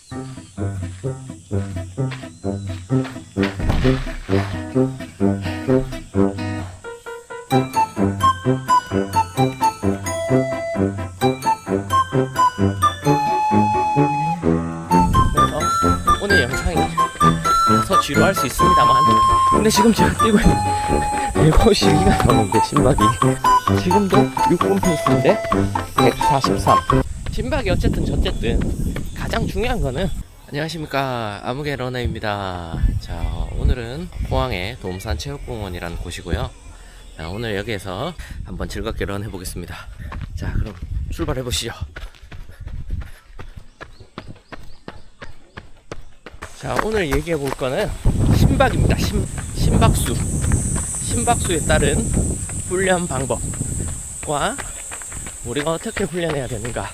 오늘 영상이 더 지루할 수 있습니다만, 근데 지금 제가 뛰고 있는 152가 나오는데 심박이 지금도 6분 페이스인데 143. 심박이 어쨌든 가장 중요한 거는, 안녕하십니까, 아무개 러너입니다. 자, 오늘은 포항의 도움산 체육공원이라는 곳이고요. 자, 오늘 여기에서 한번 즐겁게 런 해보겠습니다. 자, 그럼 출발해 보시죠. 자, 오늘 얘기해 볼 거는 심박입니다. 심박수에 따른 훈련 방법과 우리가 어떻게 훈련해야 되는가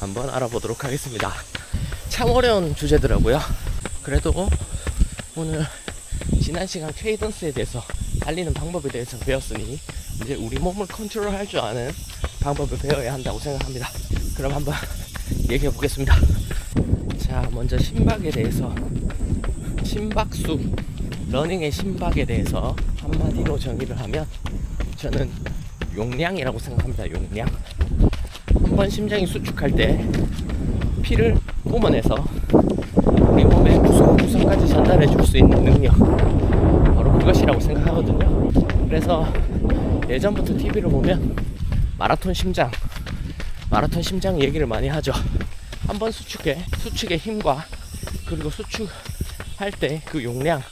한번 알아보도록 하겠습니다. 참 어려운 주제더라고요. 그래도 오늘 지난 시간 케이던스에 대해서, 달리는 방법에 대해서 배웠으니 이제 우리 몸을 컨트롤 할 줄 아는 방법을 배워야 한다고 생각합니다. 그럼 한번 얘기해 보겠습니다. 자, 먼저 심박에 대해서, 심박수, 러닝의 심박에 대해서 한마디로 정의를 하면 저는 용량이라고 생각합니다. 용량. 한번 심장이 수축할 때 피를 뿜어내서 우리 몸의 구석구석까지 전달해 줄 수 있는 능력, 바로 그것이라고 생각하거든요. 그래서 예전부터 TV를 보면 마라톤 심장 얘기를 많이 하죠. 한번 수축의 힘과, 그리고 수축할 때 그 용량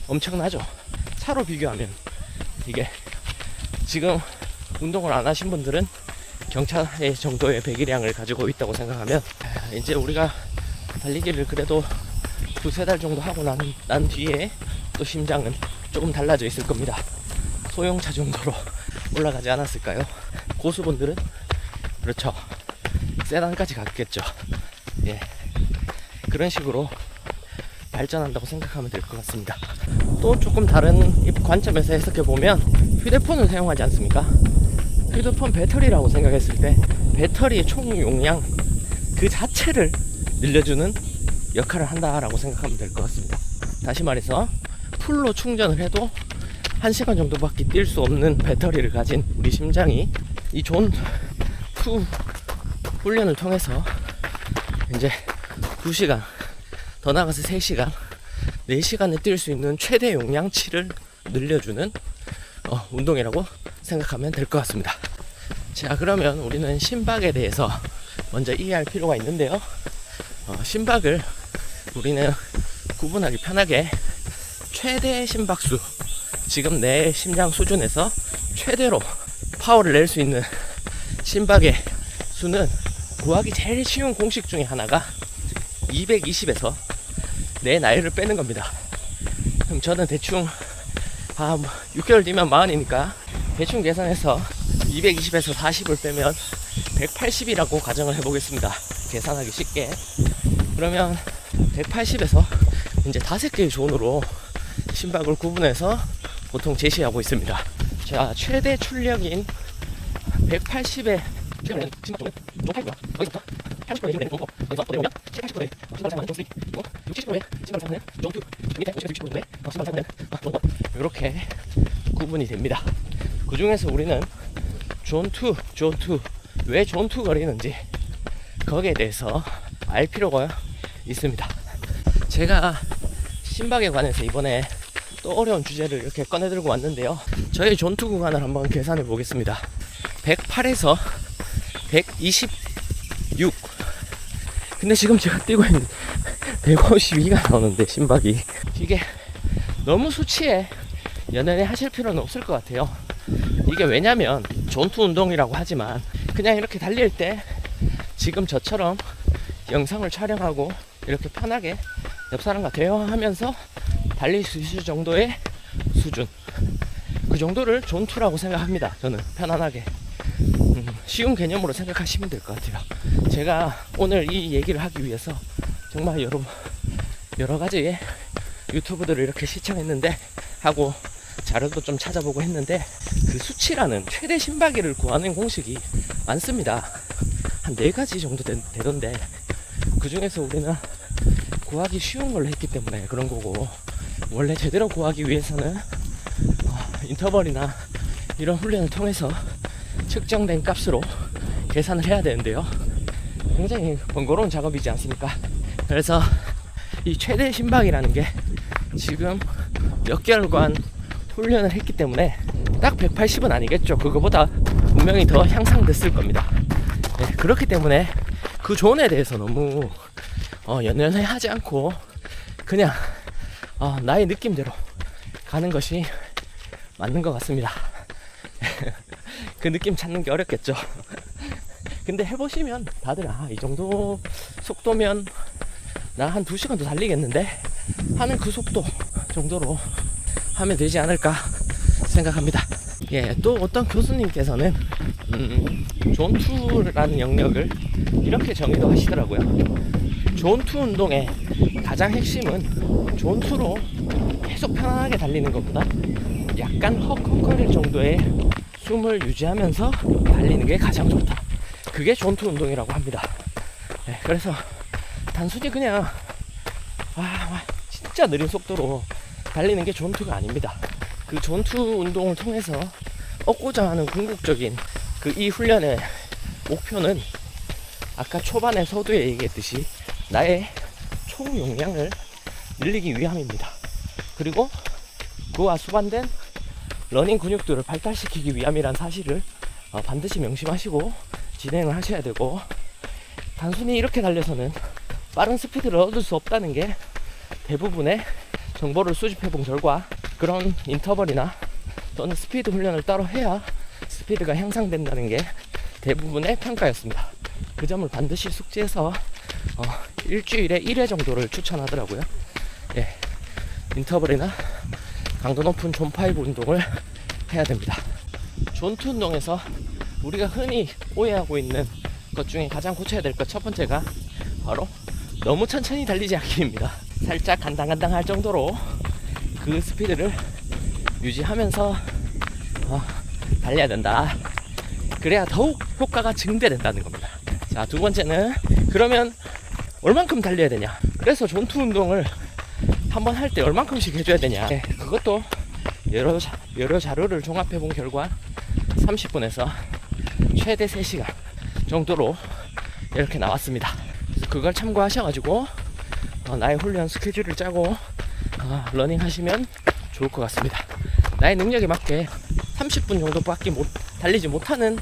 엄청나죠. 차로 비교하면 이게 지금 운동을 안 하신 분들은 경차의 정도의 배기량을 가지고 있다고 생각하면, 이제 우리가 달리기를 그래도 두세 달 정도 하고 난 뒤에 또 심장은 조금 달라져 있을 겁니다. 소형차 정도로 올라가지 않았을까요? 고수분들은 그렇죠, 세단까지 갔겠죠. 예, 그런 식으로 발전한다고 생각하면 될 것 같습니다. 또 조금 다른 관점에서 해석해보면, 휴대폰을 사용하지 않습니까? 휴대폰 배터리라고 생각했을 때 배터리의 총 용량 그 자체를 늘려주는 역할을 한다라고 생각하면 될 것 같습니다. 다시 말해서 풀로 충전을 해도 1시간 정도밖에 뛸 수 없는 배터리를 가진 우리 심장이 이 존2 훈련을 통해서 이제 2시간, 더 나가서 3시간, 4시간에 뛸 수 있는 최대 용량치를 늘려주는 운동이라고 생각하면 될 것 같습니다. 자, 그러면 우리는 심박에 대해서 먼저 이해할 필요가 있는데요. 심박을 우리는 구분하기 편하게 최대 심박수, 지금 내 심장 수준에서 최대로 파워를 낼 수 있는 심박의 수는 구하기 제일 쉬운 공식 중에 하나가 220에서 내 나이를 빼는 겁니다. 그럼 저는 대충 6개월 뒤면 40이니까 대충 계산해서 220에서 40을 빼면 180이라고 가정을 해보겠습니다. 계산하기 쉽게. 그러면 180에서 이제 5개의 존으로 심박을 구분해서 보통 제시하고 있습니다. 자, 최대 출력인 180의 심박을 심박을 높아있고요. 거기서부터 30%의 힘을 내는 동법, 거기서 또 내려오면 70, 80%의 심박을 사용하는 존3, 그리고 60, 70%의 심박을 사용하는 존2, 밑에 50에서 60%의 심박을 사용하는 존1, 이렇게 구분이 됩니다. 그 중에서 우리는 존2, 왜 존2 거리는지 거기에 대해서 알 필요가 있습니다. 제가 심박에 관해서 이번에 또 어려운 주제를 이렇게 꺼내들고 왔는데요. 저희 존2 구간을 한번 계산해 보겠습니다. 108에서 126. 근데 지금 제가 뛰고 있는 152가 나오는데 심박이, 이게 너무 수치에 연연해 하실 필요는 없을 것 같아요. 이게 왜냐면 존2 운동이라고 하지만 그냥 이렇게 달릴 때 지금 저처럼 영상을 촬영하고 이렇게 편하게 옆 사람과 대화하면서 달릴 수 있을 정도의 수준, 그 정도를 존2라고 생각합니다. 저는 편안하게 쉬운 개념으로 생각하시면 될 것 같아요. 제가 오늘 이 얘기를 하기 위해서 정말 여러 가지 유튜브들을 이렇게 시청했는데 하고 자료도 좀 찾아보고 했는데, 그 수치라는 최대 심박을 구하는 공식이 많습니다. 한 4가지 정도 되던데, 그 중에서 우리는 구하기 쉬운 걸로 했기 때문에 그런 거고, 원래 제대로 구하기 위해서는 인터벌이나 이런 훈련을 통해서 측정된 값으로 계산을 해야 되는데요, 굉장히 번거로운 작업이지 않습니까? 그래서 이 최대 심박이라는 게 지금 몇 개월간 훈련을 했기 때문에 딱 180은 아니겠죠. 그거보다 분명히 더 향상됐을 겁니다. 네, 그렇기 때문에 그 존에 대해서 너무 연연해 하지 않고 그냥 나의 느낌대로 가는 것이 맞는 것 같습니다. 그 느낌 찾는 게 어렵겠죠. 근데 해보시면 다들 이 정도 속도면 나 한 2시간 더 달리겠는데 하는 그 속도 정도로 하면 되지 않을까 생각합니다. 예, 또 어떤 교수님께서는 존2라는 영역을 이렇게 정의도 하시더라고요. 존2 운동의 가장 핵심은 존2로 계속 편안하게 달리는 것보다 약간 헉헉거릴 정도의 숨을 유지하면서 달리는 게 가장 좋다. 그게 존2 운동이라고 합니다. 네, 그래서 단순히 그냥 진짜 느린 속도로 달리는 게 존2가 아닙니다. 그 존2 운동을 통해서 얻고자 하는 궁극적인 이 훈련의 목표는 아까 초반에 서두에 얘기했듯이 나의 총 용량을 늘리기 위함입니다. 그리고 그와 수반된 러닝 근육들을 발달시키기 위함이란 사실을 반드시 명심하시고 진행을 하셔야 되고, 단순히 이렇게 달려서는 빠른 스피드를 얻을 수 없다는 게 대부분의 정보를 수집해 본 결과, 그런 인터벌이나 또는 스피드 훈련을 따로 해야 스피드가 향상된다는 게 대부분의 평가였습니다. 그 점을 반드시 숙지해서 일주일에 1회 정도를 추천하더라고요. 예, 인터벌이나 강도 높은 존5 운동을 해야 됩니다. 존2 운동에서 우리가 흔히 오해하고 있는 것 중에 가장 고쳐야 될 것 첫 번째가 바로 너무 천천히 달리지 않기입니다. 살짝 간당간당 할 정도로 그 스피드를 유지하면서 달려야 된다. 그래야 더욱 효과가 증대된다는 겁니다. 자, 두 번째는 그러면 얼만큼 달려야 되냐, 그래서 존2 운동을 한번 할 때 얼만큼씩 해줘야 되냐. 네, 그것도 여러 자료를 종합해 본 결과 30분에서 최대 3시간 정도로 이렇게 나왔습니다. 그래서 그걸 참고하셔가지고 나의 훈련 스케줄을 짜고 러닝 하시면 좋을 것 같습니다. 나의 능력에 맞게 30분 정도밖에 달리지 못하는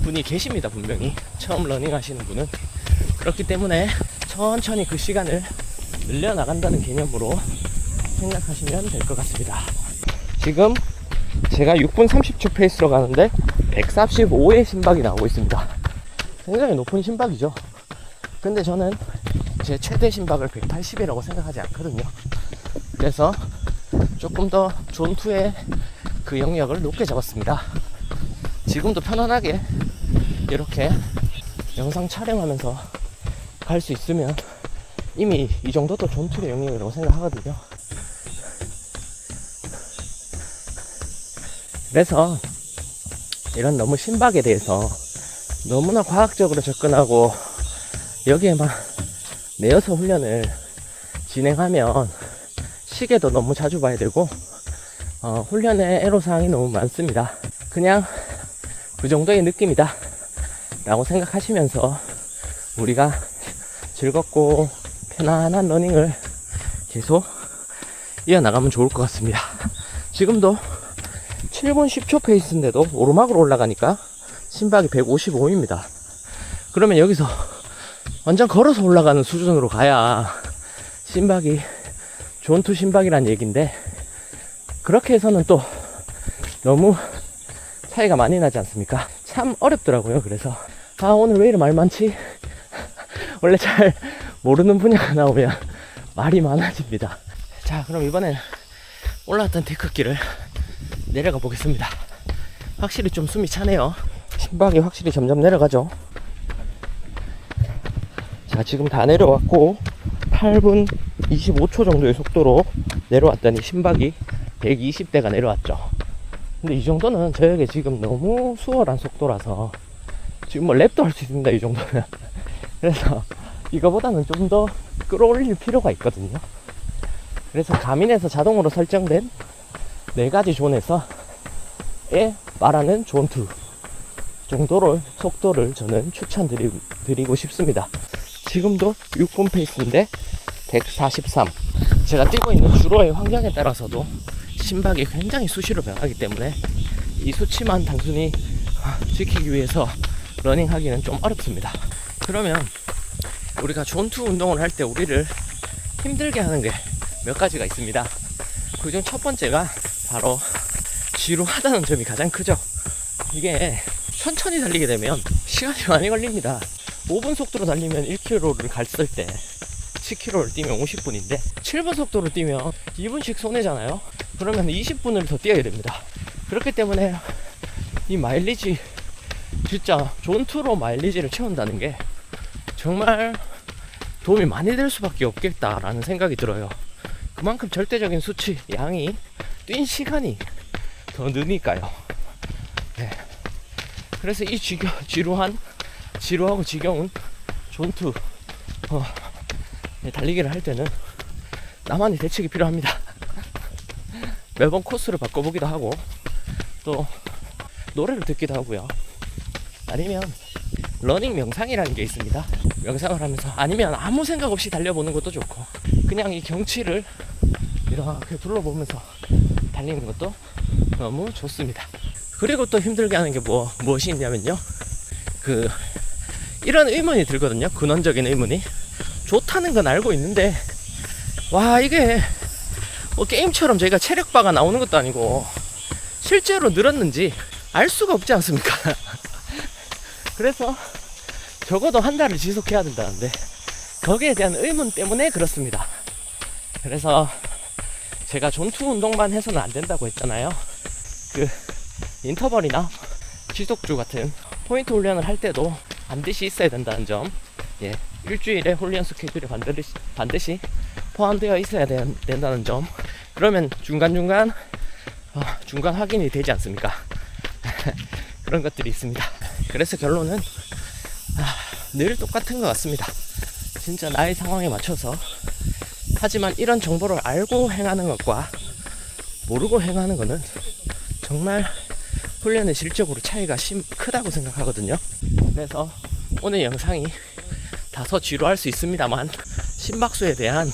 분이 계십니다. 분명히 처음 러닝 하시는 분은. 그렇기 때문에 천천히 그 시간을 늘려나간다는 개념으로 생각하시면 될 것 같습니다. 지금 제가 6분 30초 페이스로 가는데 145의 심박이 나오고 있습니다. 굉장히 높은 심박이죠. 근데 저는 제 최대 심박을 180이라고 생각하지 않거든요. 그래서 조금 더 존2의 그 영역을 높게 잡았습니다. 지금도 편안하게 이렇게 영상 촬영하면서 갈 수 있으면 이미 이 정도도 존2의 영역이라고 생각하거든요. 그래서 이런 너무 심박에 대해서 너무나 과학적으로 접근하고 여기에 막 매여서 훈련을 진행하면 시계도 너무 자주 봐야 되고 훈련에 애로사항이 너무 많습니다. 그냥 그 정도의 느낌이다 라고 생각하시면서 우리가 즐겁고 편안한 러닝을 계속 이어나가면 좋을 것 같습니다. 지금도 7분 10초 페이스인데도 오르막으로 올라가니까 심박이 155입니다. 그러면 여기서 완전 걸어서 올라가는 수준으로 가야 심박이 존2 심박이란 얘기인데, 그렇게 해서는 또 너무 차이가 많이 나지 않습니까? 참 어렵더라고요. 그래서 오늘 왜 이렇게 말 많지? 원래 잘 모르는 분야가 나오면 말이 많아집니다. 자, 그럼 이번엔 올라왔던 데크길을 내려가 보겠습니다. 확실히 좀 숨이 차네요. 심박이 확실히 점점 내려가죠. 자, 지금 다 내려왔고 8분 25초 정도의 속도로 내려왔더니 심박이 120대가 내려왔죠. 근데 이 정도는 저에게 지금 너무 수월한 속도라서 지금 뭐 랩도 할 수 있습니다. 이 정도면. 그래서 이거보다는 좀 더 끌어올릴 필요가 있거든요. 그래서 가민에서 자동으로 설정된 4가지 존에서 말하는 존 2 정도로 속도를 저는 추천드리고 싶습니다. 지금도 6분 페이스인데 143. 제가 뛰고 있는 주로의 환경에 따라서도 심박이 굉장히 수시로 변하기 때문에 이 수치만 단순히 지키기 위해서 러닝하기는 좀 어렵습니다. 그러면 우리가 존2 운동을 할 때 우리를 힘들게 하는 게 몇 가지가 있습니다. 그중 첫 번째가 바로 지루하다는 점이 가장 크죠. 이게 천천히 달리게 되면 시간이 많이 걸립니다. 5분 속도로 달리면 1km를 갔을 때 10km를 뛰면 50분인데 7분 속도로 뛰면 2분씩 손해잖아요. 그러면 20분을 더 뛰어야 됩니다. 그렇기 때문에 이 마일리지, 진짜 존2로 마일리지를 채운다는 게 정말 도움이 많이 될 수밖에 없겠다라는 생각이 들어요. 그만큼 절대적인 수치, 양이 뛴 시간이 더 느니까요. 네. 그래서 이 지루하고 지겨운 존2 달리기를 할 때는 나만의 대책이 필요합니다. 매번 코스를 바꿔보기도 하고 또 노래를 듣기도 하고요. 아니면 러닝 명상이라는 게 있습니다. 명상을 하면서, 아니면 아무 생각 없이 달려보는 것도 좋고, 그냥 이 경치를 이렇게 둘러보면서 달리는 것도 너무 좋습니다. 그리고 또 힘들게 하는 게 무엇이 있냐면요, 이런 의문이 들거든요. 근원적인 의문이. 좋다는 건 알고 있는데, 와, 이게 뭐 게임처럼 저희가 체력바가 나오는 것도 아니고 실제로 늘었는지 알 수가 없지 않습니까? 그래서 적어도 한 달을 지속해야 된다는데, 거기에 대한 의문 때문에 그렇습니다. 그래서 제가 존2 운동만 해서는 안 된다고 했잖아요. 인터벌이나 지속주 같은 포인트 훈련을 할 때도 반드시 있어야 된다는 점, 일주일에 훈련 스케줄이 반드시 포함되어 있어야 된다는 점. 그러면 중간중간 확인이 되지 않습니까? 그런 것들이 있습니다. 그래서 결론은 늘 똑같은 것 같습니다. 진짜 나의 상황에 맞춰서. 하지만 이런 정보를 알고 행하는 것과 모르고 행하는 것은 정말 훈련의 질적으로 차이가 크다고 생각하거든요. 그래서 오늘 영상이 다소 지루할 수 있습니다만, 심박수에 대한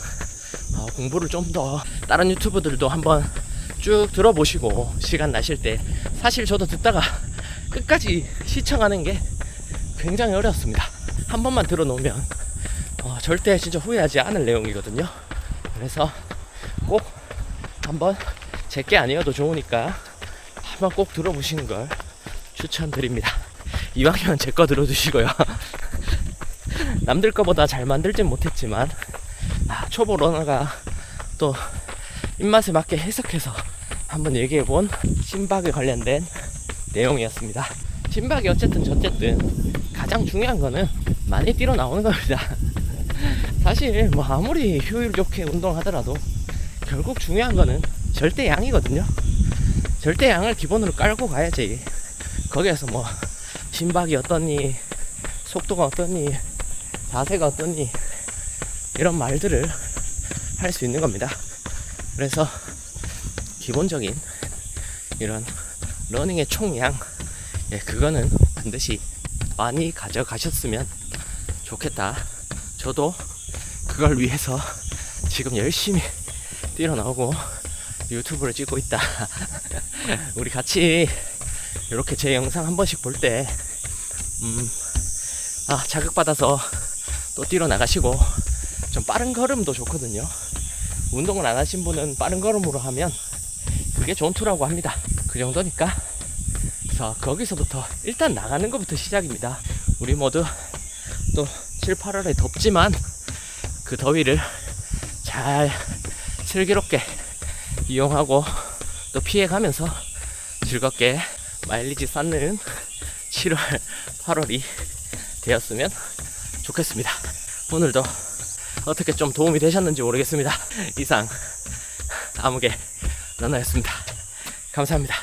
공부를 좀 더 다른 유튜브들도 한번 쭉 들어보시고 시간 나실 때, 사실 저도 듣다가 끝까지 시청하는 게 굉장히 어렵습니다. 한 번만 들어놓으면 절대 진짜 후회하지 않을 내용이거든요. 그래서 꼭 한번 제게 아니어도 좋으니까 한번 꼭 들어보시는 걸 추천드립니다. 이왕이면 제 거 들어두시고요. 남들 거보다 잘 만들진 못했지만 초보 러너가 또 입맛에 맞게 해석해서 한번 얘기해본 심박에 관련된 내용이었습니다. 심박이 어쨌든 가장 중요한 거는 많이 뛰러 나오는 겁니다. 사실 뭐 아무리 효율 좋게 운동하더라도 결국 중요한 거는 절대양이거든요. 절대양을 기본으로 깔고 가야지 거기에서 뭐 심박이 어떠니, 속도가 어떠니, 자세가 어떠니, 이런 말들을 할 수 있는 겁니다. 그래서 기본적인 이런 러닝의 총량, 그거는 반드시 많이 가져가셨으면 좋겠다. 저도 그걸 위해서 지금 열심히 뛰러 나오고 유튜브를 찍고 있다. 우리 같이 이렇게 제 영상 한 번씩 볼 때 자극받아서 또 뛰러 나가시고, 좀 빠른 걸음도 좋거든요. 운동을 안 하신 분은 빠른 걸음으로 하면 그게 존2라고 합니다. 그 정도니까 거기서부터 일단 나가는 것부터 시작입니다. 우리 모두 또 7, 8월에 덥지만 그 더위를 잘 슬기롭게 이용하고 또 피해가면서 즐겁게 마일리지 쌓는 7월, 8월이 되었으면 좋겠습니다. 오늘도 어떻게 좀 도움이 되셨는지 모르겠습니다. 이상 아무개 러너였습니다. 감사합니다.